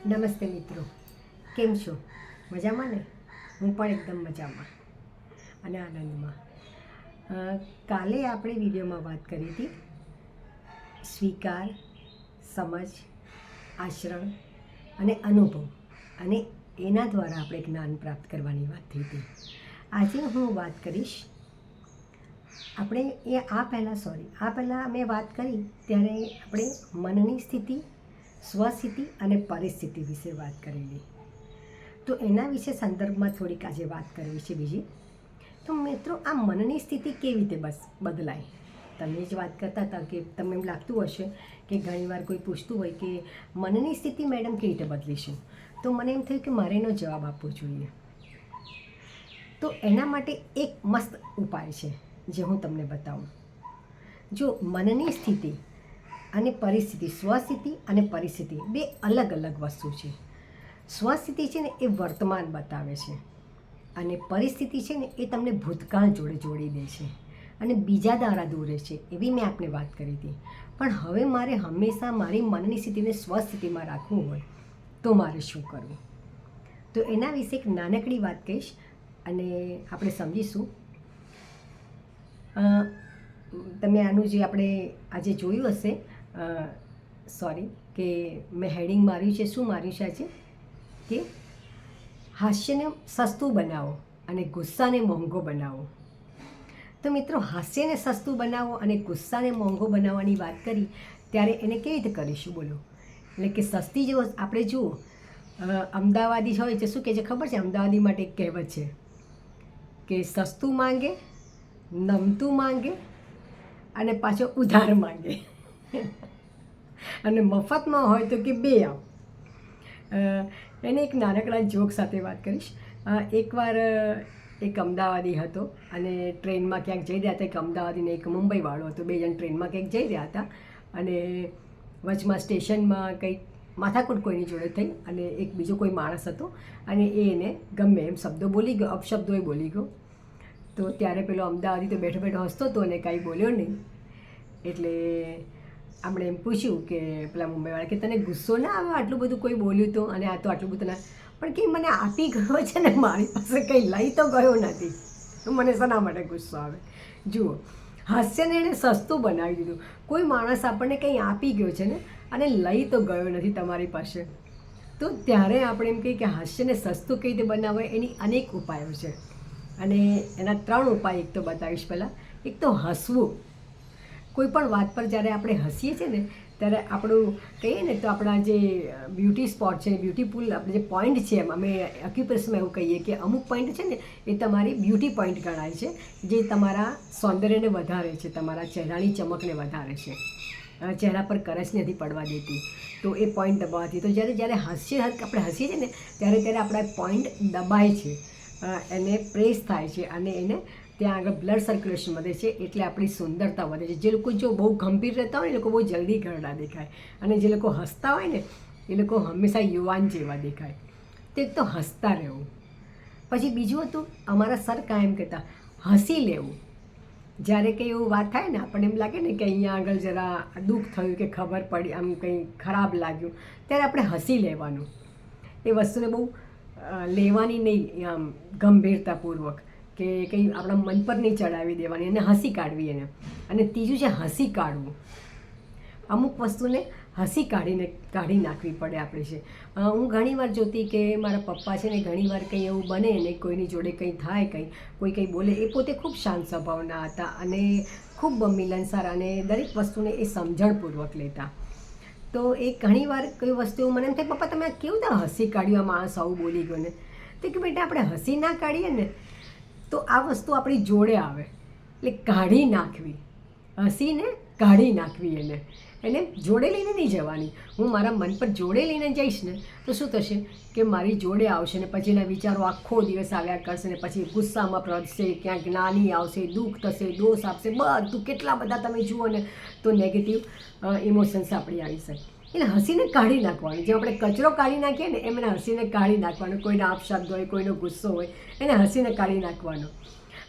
નમસ્તે મિત્રો, કેમ છો? મજામાં ને? હું પણ એકદમ મજામાં અને આનંદમાં. કાલે આપણે વિડીયોમાં વાત કરી હતી સ્વીકાર, સમજ, આચરણ અને અનુભવ, અને એના દ્વારા આપણે જ્ઞાન પ્રાપ્ત કરવાની વાત થઈ હતી. આજે હું વાત કરીશ આ પહેલાં મેં વાત કરી ત્યારે આપણે મનની સ્થિતિ, સ્વસ્થિતિ અને પરિસ્થિતિ વિશે વાત કરેલી. તો એના વિશે સંદર્ભમાં થોડીક આજે વાત કરવી છે બીજી. તો મિત્રો, આ મનની સ્થિતિ કેવી રીતે બદલાય? તમે જ વાત કરતા હતા કે તમને એમ લાગતું હશે કે ઘણીવાર કોઈ પૂછતું હોય કે મનની સ્થિતિ મેડમ કેવી રીતે બદલીશું, તો મને એમ થયું કે મારે એનો જવાબ આપવો જોઈએ. તો એના માટે એક મસ્ત ઉપાય છે જે હું તમને બતાવું. જો મનની સ્થિતિ અને પરિસ્થિતિ, સ્વસ્થિતિ અને પરિસ્થિતિ બે અલગ અલગ વસ્તુ છે. સ્વસ્થિતિ છે ને એ વર્તમાન બતાવે છે, અને પરિસ્થિતિ છે ને એ તમને ભૂતકાળ જોડે જોડી દે છે અને બીજા દ્વારા દોરે છે, એવી મેં આપને વાત કરી હતી. પણ હવે મારે હંમેશા મારી મનની સ્થિતિને સ્વસ્થિતિમાં રાખવું હોય તો મારે શું કરવું? તો એના વિશે એક નાનકડી વાત કહીશ અને આપણે સમજીશું. તમે આનું જે આપણે આજે જોયું હશે, કે મેં હેડિંગ માર્યું છે, શું માર્યું છે આજે? કે હાસ્યને સસ્તું બનાવો અને ગુસ્સાને મોંઘો બનાવો. તો મિત્રો, હાસ્યને સસ્તું બનાવો અને ગુસ્સાને મોંઘો બનાવવાની વાત કરી ત્યારે એને કેવી રીતે કરીશું બોલો? એટલે કે સસ્તી જો આપણે જુઓ, અમદાવાદી હોય છે, શું કહે છે ખબર છે? અમદાવાદી માટે એક કહેવત છે કે સસ્તું માંગે, નમતું માંગે અને પાછો ઉધાર માંગે અને મફતમાં હોય તો કે બે આવ. એને એક નાનકડા જોક સાથે વાત કરીશ. એકવાર એક અમદાવાદી હતો અને ટ્રેનમાં ક્યાંક જઈ રહ્યા હતા. એક અમદાવાદીને એક મુંબઈવાળો હતો. બે જણ ટ્રેનમાં ક્યાંક જઈ રહ્યા હતા અને વચમાં સ્ટેશનમાં કંઈક માથાકૂટ કોઈની જોડે થઈ અને એક બીજો કોઈ માણસ હતો અને એને ગમે એમ શબ્દો બોલી ગયો, અપશબ્દોય બોલી ગયો. તો ત્યારે પેલો અમદાવાદી તો બેઠો બેઠો હસતો હતો અને કાંઈ બોલ્યો નહીં. એટલે આપણે એમ પૂછ્યું કે પેલા મુંબઈવાળા કે તને ગુસ્સો ના આવે આટલું બધું કોઈ બોલ્યું તો, અને આ તો આટલું બધું ના, પણ કે મને આપી ગયો છે ને, મારી પાસે કંઈ લઈ તો ગયો નથી, તો મને શેના માટે ગુસ્સો આવે? જુઓ, હાસ્યને એણે સસ્તું બનાવી દીધું. કોઈ માણસ આપણને કંઈ આપી ગયો છે ને અને લઈ તો ગયો નથી તમારી પાસે, તો ત્યારે આપણે એમ કહીએ કે હાસ્યને સસ્તું કઈ રીતે બનાવાય, એની અનેક ઉપાયો છે. અને એના 3 ઉપાય એક તો બતાવીશ. પહેલાં એક તો હસવું. કોઈ પણ વાત પર જ્યારે આપણે હસીએ છીએ ને ત્યારે આપણું કહીએ ને તો આપણા જે બ્યુટી સ્પોટ છે, બ્યુટી પુલ, આપણે જે પોઈન્ટ છે, એમ અમે એક્યુપ્રેશમાં એવું કહીએ કે અમુક પોઈન્ટ છે ને એ તમારી બ્યુટી પોઈન્ટ ગણાય છે, જે તમારા સૌંદર્યને વધારે છે, તમારા ચહેરાની ચમકને વધારે છે, ચહેરા પર કરચ નથી પડવા દેતી. તો એ પોઈન્ટ દબાવવાથી, તો જ્યારે આપણે હસીએ છીએ ને ત્યારે આપણા પોઈન્ટ દબાય છે, એને પ્રેસ થાય છે અને એને ત્યાં આગળ બ્લડ સર્ક્યુલેશન વધે છે, એટલે આપણી સુંદરતા વધે છે. જે લોકો જો બહુ ગંભીર રહેતા હોય ને એ લોકો બહુ જલ્દી ઘરડા દેખાય, અને જે લોકો હસતા હોય ને એ લોકો હંમેશા યુવાન જેવા દેખાય. તે તો હસતા રહેવું. પછી બીજું હતું, અમારા સર કાયમ કહેતા હસી લેવું. જ્યારે કંઈ એવું વાત થાય ને, આપણને એમ લાગે ને કે અહીંયા આગળ જરા દુઃખ થયું કે ખબર પડી, આમ કંઈ ખરાબ લાગ્યું, ત્યારે આપણે હસી લેવાનું. એ વસ્તુને બહુ લેવાની નહીં, આમ ગંભીરતાપૂર્વક, કે કંઈ આપણા મન પર નહીં ચડાવી દેવાની, અને હસી કાઢવી એને. અને ત્રીજું છે હસી કાઢવું. અમુક વસ્તુને હસી કાઢી નાખવી પડે આપણે છે. હું ઘણીવાર જોતી કે મારા પપ્પા છે ને ઘણીવાર કંઈ એવું બને ને કોઈની જોડે કંઈ થાય, કોઈ કંઈ બોલે, એ પોતે ખૂબ શાંત સ્વભાવના હતા અને ખૂબ મિલનસાર અને દરેક વસ્તુને એ સમજણપૂર્વક લેતા. તો એ ઘણીવાર કોઈ વસ્તુ મને એમ થાય, પપ્પા તમે આ કેવું ત્યાં હસી કાઢ્યું, આ માણસ આવું બોલી ગયો ને? તો કે બેટા, આપણે હસી ના કાઢીએ ને તો આ વસ્તુ આપણી જોડે આવે, એટલે કાઢી નાખવી. હસીને કાઢી નાખવી, એને જોડે લઈને નહીં જવાની. હું મારા મન પર જોડે લઈને જઈશ ને તો શું થશે કે મારી જોડે આવશે ને પછી એના વિચારો આખો દિવસ આવ્યા કરશે ને પછી ગુસ્સામાં પ્રવર્તશે, ક્યાંક જ્ઞાની આવશે, દુઃખ થશે, દોષ આપશે, બધું કેટલા બધા તમે જુઓ ને તો નેગેટિવ ઇમોશન્સ આપણી આવી શકે. એને હસીને કાઢી નાખવાનું. જે આપણે કચરો કાઢી નાખીએ ને એમ એને હસીને કાઢી નાખવાનું. કોઈનો આપશબ્દ હોય, કોઈનો ગુસ્સો હોય, એને હસીને કાઢી નાખવાનો.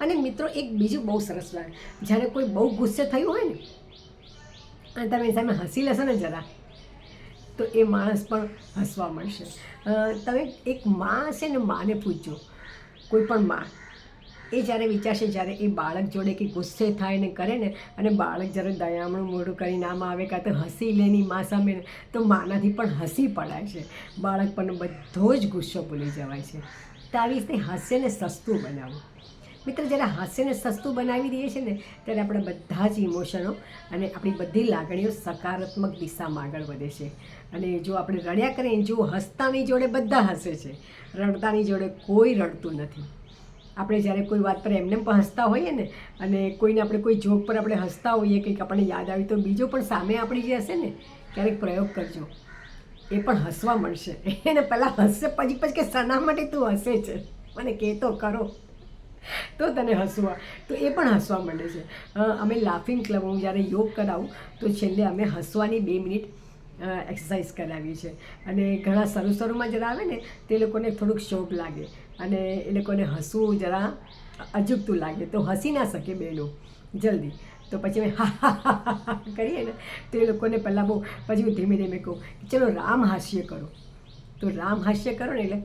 અને મિત્રો, એક બીજું બહુ સરસ વાત, જ્યારે કોઈ બહુ ગુસ્સે થયું હોય ને અને તમે સામે હસી લેશો ને જરા, તો એ માણસ પણ હસવા મળશે. તમે એક માં હશે ને, માને પૂછજો, કોઈ પણ માં, એ જ્યારે વિચારશે, જ્યારે એ બાળક જોડે કે ગુસ્સે થાય ને કરે ને, અને બાળક જ્યારે દયામણું મોઢું કરીને આમ આવે, કાં તો હસી લેની માં સામે, તો માનાથી પણ હસી પડાય છે, બાળક પણ બધો જ ગુસ્સો ભૂલી જવાય છે. તો આવી રીતે હાસ્યને સસ્તું બનાવવું. મિત્રો, જ્યારે હાસ્યને સસ્તું બનાવી દઈએ છીએ ને, ત્યારે આપણે બધા જ ઇમોશનો અને આપણી બધી લાગણીઓ સકારાત્મક દિશામાં આગળ વધે છે. અને જો આપણે રડ્યા કરીએ, જો હસતાની જોડે બધા હસે છે, રડતાની જોડે કોઈ રડતું નથી. આપણે જ્યારે કોઈ વાત પર એમને પણ હસતા હોઈએ ને, અને કોઈને આપણે કોઈ જોક પર આપણે હસતા હોઈએ, કંઈક આપણને યાદ આવી, તો બીજો પણ સામે આપણી જે હશે ને, ક્યારેક પ્રયોગ કરજો, એ પણ હસવા મળશે. એને પહેલાં હસશે, પછી કે શના માટે તું હસે છે, મને કહેતો કરો તો તને હસવા, તો એ પણ હસવા માંડે છે. અમે લાફિંગ ક્લબ, હું જ્યારે યોગ કરાવું તો છેલ્લે અમે હસવાની 2 મિનિટ એક્સરસાઇઝ કરાવીએ છીએ. અને ઘણા શરૂમાં જરા આવે ને, તે લોકોને થોડુંક શોખ લાગે અને એ લોકોને હસવું જરા અજુગતું લાગે, તો હસી ના શકે બેનો જલ્દી, તો પછી અમે હા કરીએ ને, તો એ લોકોને પહેલાં બહુ, પછી હું ધીમે ધીમે કહું, ચલો રામ હાસ્ય કરો, તો રામ હાસ્ય કરો ને,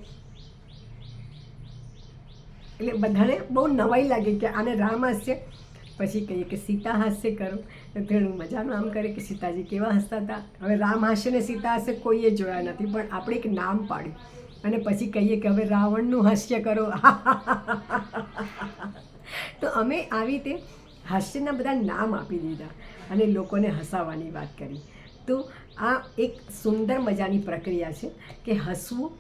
એટલે બધાને બહુ નવાઈ લાગે કે આને રામ હાસ્ય. પછી કહીએ કે સીતા હાસ્ય કરો, તો થોડું મજાનું આમ કરે કે સીતાજી કેવા હસતા હતા. હવે રામ હાસ્ય ને સીતા હાસ્ય કોઈએ જોયા નથી, પણ આપણે એક નામ પાડ્યું અને પછી કહીએ કે હવે રાવણનું હાસ્ય કરો. તો અમે આવી રીતે હાસ્યના બધા નામ આપી દીધા અને લોકોને હસાવવાની વાત કરી. તો આ એક સુંદર મજાની પ્રક્રિયા છે કે હસવું,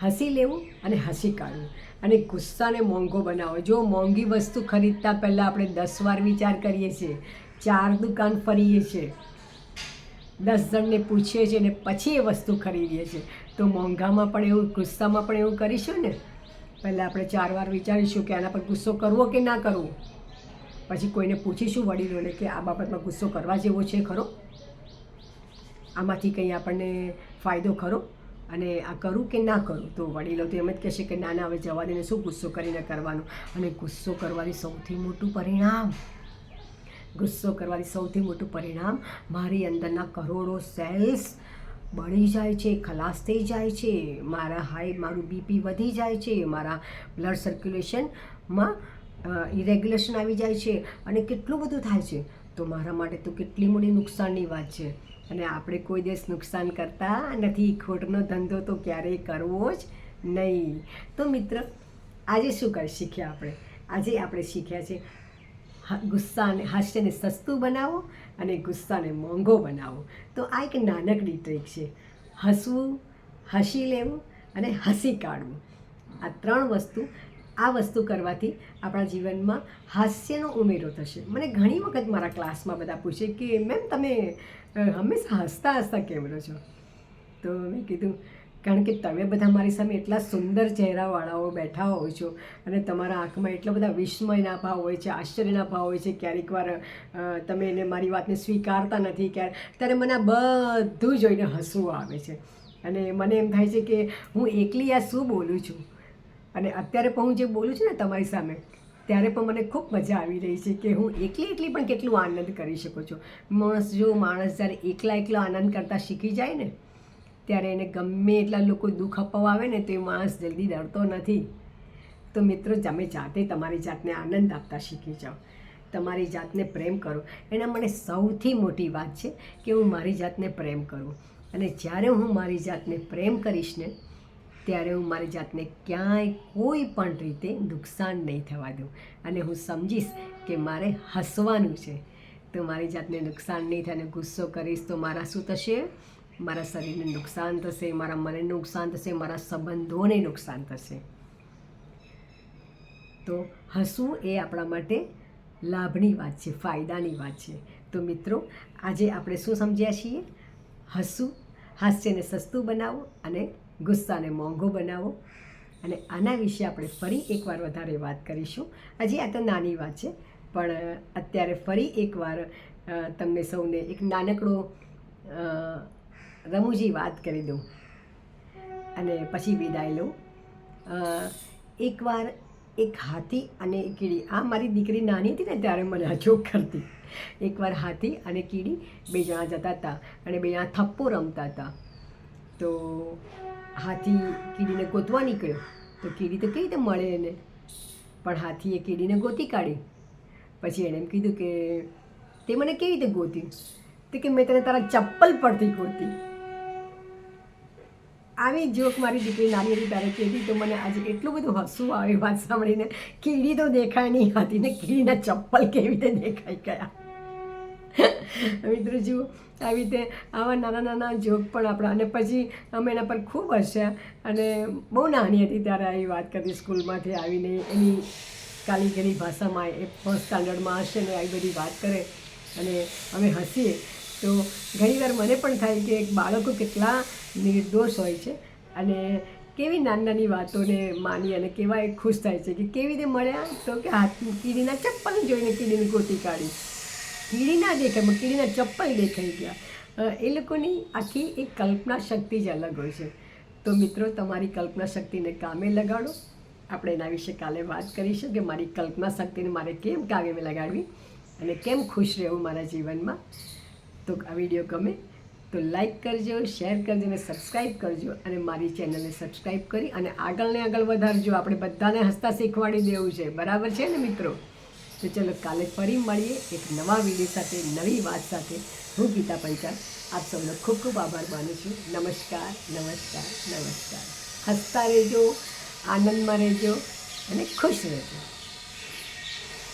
હસી લેવું અને હસી કાઢવું. અને ગુસ્સાને મોંઘો બનાવો. જો મોંઘી વસ્તુ ખરીદતા પહેલાં આપણે 10 વાર વિચાર કરીએ છીએ, 4 દુકાન ફરીએ છીએ, 10 જણને પૂછીએ છીએ ને પછી એ વસ્તુ ખરીદીએ છીએ, તો મોંઘામાં પણ એવું, ગુસ્સામાં પણ એવું કરીશું ને. પહેલાં આપણે 4 વાર વિચારીશું કે આના પર ગુસ્સો કરવો કે ના કરવો. પછી કોઈને પૂછીશું, વડીલોને, કે આ બાબતમાં ગુસ્સો કરવા જેવો છે ખરો, આમાંથી કંઈ આપણને ફાયદો ખરો, અને આ કરું કે ના કરું. તો વડીલો તો એમ જ કહેશે કે ના ના, હવે જવા દઈને, શું ગુસ્સો કરીને કરવાનું. અને ગુસ્સો કરવાથી સૌથી મોટું પરિણામ, ગુસ્સો કરવાથી સૌથી મોટું પરિણામ, મારી અંદરના કરોડો સેલ્સ બળી જાય છે, ખલાસ થઈ જાય છે, મારું બીપી વધી જાય છે, મારા બ્લડ સર્ક્યુલેશનમાં ઇરેગ્યુલેશન આવી જાય છે, અને કેટલું બધું થાય છે. તો મારા માટે તો કેટલી મોટી નુકસાનની વાત છે. અને આપણે કોઈ દિવસ નુકસાન કરતા નથી. ખોટનો ધંધો તો ક્યારેય કરવો જ નહીં. તો મિત્ર, આજે શું શીખ્યા આપણે? આજે આપણે શીખ્યા છે હાસ્યને સસ્તું બનાવો અને ગુસ્સાને મોંઘો બનાવો. તો આ એક નાનકડી ટ્રીક છે. હસવું, હસી લેવું અને હસી કાઢવું. આ 3 વસ્તુ, આ વસ્તુ કરવાથી આપણા જીવનમાં હાસ્યનો ઉમેરો થશે. મને ઘણી વખત મારા ક્લાસમાં બધા પૂછે કે મેમ, તમે હંમેશા હસતા હસતા કેમ રહો છો? તો મેં કીધું, કારણ કે તમે બધા મારી સામે એટલા સુંદર ચહેરાવાળાઓ બેઠા હોય છો, અને તમારા આંખમાં એટલા બધા વિસ્મયના ભાવ હોય છે, આશ્ચર્યના ભાવ હોય છે. ક્યારેક વાર તમે એને મારી વાતને સ્વીકારતા નથી, ત્યારે મને આ બધું જોઈને હસવું આવે છે. અને મને એમ થાય છે કે હું એકલી આ શું બોલું છું. અને અત્યારે પણ હું જે બોલું છું ને તમારી સામે, ત્યારે પણ મને ખૂબ મજા આવી રહી છે કે હું એકલી પણ કેટલું આનંદ કરી શકું છું. માણસ જ્યારે એકલા આનંદ કરતાં શીખી જાય ને, ત્યારે એને ગમે એટલા લોકો દુઃખ અપાવવા આવે ને, તો એ માણસ જલ્દી ડરતો નથી. તો મિત્રો, તમે જાતે તમારી જાતને આનંદ આપતા શીખી જાઓ, તમારી જાતને પ્રેમ કરો. એના મને સૌથી મોટી વાત છે કે હું મારી જાતને પ્રેમ કરું. અને જ્યારે હું મારી જાતને પ્રેમ કરીશ ને, ત્યારે હું મારી જાતને ક્યાંય કોઈ પણ રીતે નુકસાન નહીં થવા દઉં. અને હું સમજીશ કે મારે હસવાનું છે, તો મારી જાતને નુકસાન નહીં થાય. અને ગુસ્સો કરીશ તો મારા શું થશે? મારા શરીરને નુકસાન થશે, મારા મનને નુકસાન થશે, મારા સંબંધોને નુકસાન થશે. તો હસવું એ આપણા માટે લાભની વાત છે, ફાયદાની વાત છે. તો મિત્રો, આજે આપણે શું સમજ્યા છીએ? હસવું, હાસ્યને સસ્તું બનાવો અને ગુસ્સાને મોંઘો બનાવો. અને આના વિશે આપણે ફરી એકવાર વધારે વાત કરીશું. હજી આ તો નાની વાત છે, પણ અત્યારે ફરી એકવાર તમને સૌને એક નાનકડો રમૂજી વાત કરી દઉં અને પછી વિદાય લઉં. એકવાર એક હાથી અને કીડી, આ મારી દીકરી નાની હતી ને ત્યારે મને આ જોક કરતી. એકવાર હાથી અને કીડી 2 જણા જતા હતા અને 2 જણા થપ્પો રમતા હતા. તો હાથી કીડીને ગોતવા નીકળ્યો, તો કીડી તો કઈ રીતે મળે એને, પણ હાથીએ કીડીને ગોતી કાઢી. પછી એણે એમ કીધું કે તે મને કેવી રીતે ગોતી? તો કે મેં તને તારા ચપ્પલ પરથી ગોતી. આવી જોક મારી દીકરી નાની હતી ત્યારે કહેતી, તો મને આજે એટલું બધું હસવું આવે વાત સાંભળીને. કીડી તો દેખાય નહીં હતી ને કીડીના ચપ્પલ કેવી રીતે દેખાઈ ગયા. મિત્રો જુઓ, આવી રીતે આવા નાના નાના જોક પણ આપણા, અને પછી અમે એના પર ખૂબ હસ્યા. અને બહુ નાની હતી ત્યારે આવી વાત કરતી, સ્કૂલમાંથી આવીને એની કાલીગરી ભાષામાં, એ ફર્સ્ટ સ્ટાન્ડર્ડમાં હશે ને આવી બધી વાત કરે અને અમે હસીએ. તો ઘણીવાર મને પણ થાય કે બાળકો કેટલા નિર્દોષ હોય છે અને કેવી નાની નાની વાતોને માની અને કેવા એ ખુશ થાય છે કે કેવી રીતે મળ્યા, તો કે કીડીના ચપ્પલ જોઈને કીડીની ગોતી કાઢી. કીડી ના દેખાય પણ કીડીના ચપ્પલ દેખાઈ ગયા. એ લોકોની આખી એક કલ્પના શક્તિ જ અલગ હોય છે. તો મિત્રો, તમારી કલ્પના શક્તિને કામે લગાડો. આપણે એના વિશે કાલે વાત કરીશું કે મારી કલ્પના શક્તિને મારે કેમ કામે લગાડવી અને કેમ ખુશ રહેવું મારા જીવનમાં. તો આ વિડીયો ગમે તો લાઈક કરજો, શેર કરજો અને સબસ્ક્રાઈબ કરજો, અને મારી ચેનલને સબસ્ક્રાઈબ કરી અને આગળને આગળ વધારજો. આપણે બધાને હસતા શીખવાડી દેવું છે, બરાબર છે ને મિત્રો? તો ચલો કાલે ફરી મળીએ એક નવા વિડીયો સાથે, નવી વાત સાથે. હું ગીતા પંચાલ આપ સૌનો ખૂબ ખૂબ આભાર માનું છું. નમસ્કાર, નમસ્કાર, નમસ્કાર. હસતા રહેજો, આનંદમાં રહેજો અને ખુશ રહેજો.